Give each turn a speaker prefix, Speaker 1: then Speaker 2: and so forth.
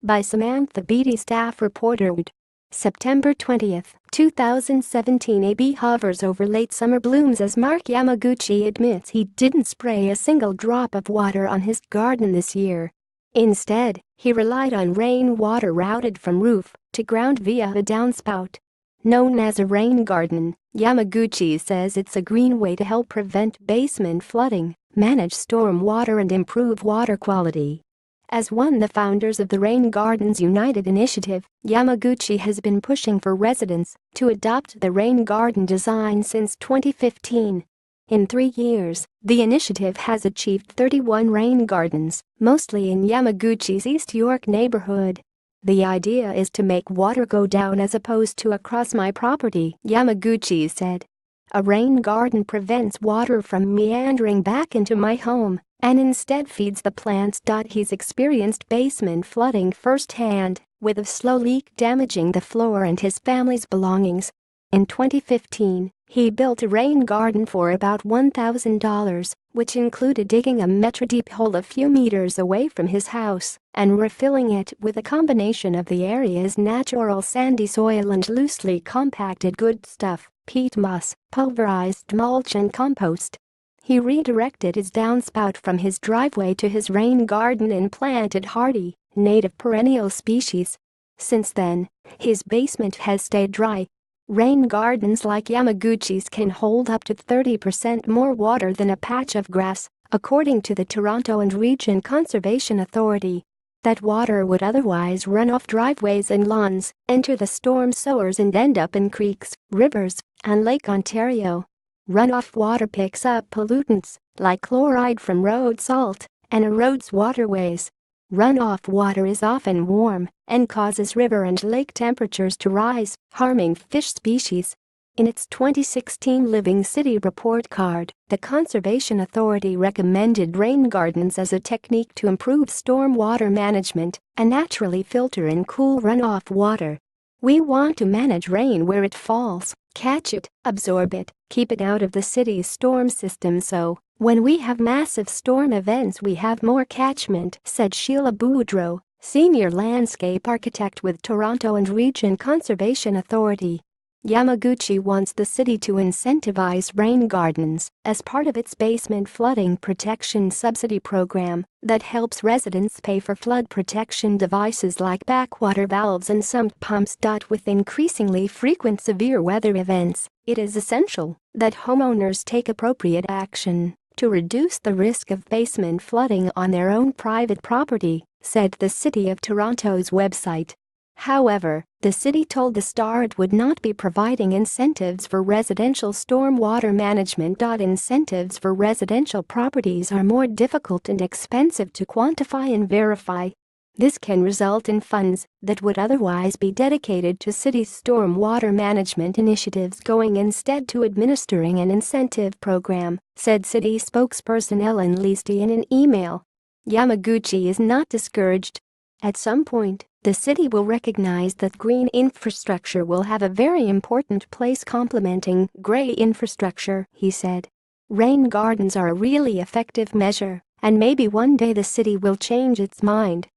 Speaker 1: by Samantha Beattie, staff reporter. September 20, 2017. A bee hovers over late summer blooms as Mark Yamaguchi admits he didn't spray a single drop of water on his garden this year. Instead, he relied on rainwater routed from roof to ground via a downspout. Known as a rain garden, Yamaguchi says it's a green way to help prevent basement flooding, manage storm water and improve water quality. As one of the founders of the Rain Gardens United initiative, Yamaguchi has been pushing for residents to adopt the rain garden design since 2015. In 3 years, the initiative has achieved 31 rain gardens, mostly in Yamaguchi's East York neighborhood. The idea is to make water go down as opposed to across my property, Yamaguchi said. A rain garden prevents water from meandering back into my home and instead feeds the plants. He's experienced basement flooding firsthand, with a slow leak damaging the floor and his family's belongings. In 2015, he built a rain garden for about $1,000, which included digging a meter-deep hole a few meters away from his house and refilling it with a combination of the area's natural sandy soil and loosely compacted good stuff, peat moss, pulverized mulch and compost. He redirected his downspout from his driveway to his rain garden and planted hardy, native perennial species. Since then, his basement has stayed dry. Rain gardens like Yamaguchi's can hold up to 30% more water than a patch of grass, according to the Toronto and Region Conservation Authority. That water would otherwise run off driveways and lawns, enter the storm sewers and end up in creeks, rivers, and Lake Ontario. Runoff water picks up pollutants, like chloride from road salt, and erodes waterways. Runoff water is often warm and causes river and lake temperatures to rise, harming fish species. In its 2016 Living City report card, the Conservation Authority recommended rain gardens as a technique to improve storm water management and naturally filter and cool runoff water. We want to manage rain where it falls, catch it, absorb it, keep it out of the city's storm system so when we have massive storm events we have more catchment, said Sheila Boudreau, senior landscape architect with Toronto and Region Conservation Authority. Yamaguchi wants the city to incentivize rain gardens as part of its basement flooding protection subsidy program that helps residents pay for flood protection devices like backwater valves and sump pumps. With increasingly frequent severe weather events, it is essential that homeowners take appropriate action to reduce the risk of basement flooding on their own private property, said the City of Toronto's website. However, the city told the Star it would not be providing incentives for residential storm water management. Incentives for residential properties are more difficult and expensive to quantify and verify. This can result in funds that would otherwise be dedicated to city's storm water management initiatives going instead to administering an incentive program, said city spokesperson Ellen Leasty in an email. Yamaguchi is not discouraged. At some point, the city will recognize that green infrastructure will have a very important place complementing gray infrastructure, he said. Rain gardens are a really effective measure, and maybe one day the city will change its mind,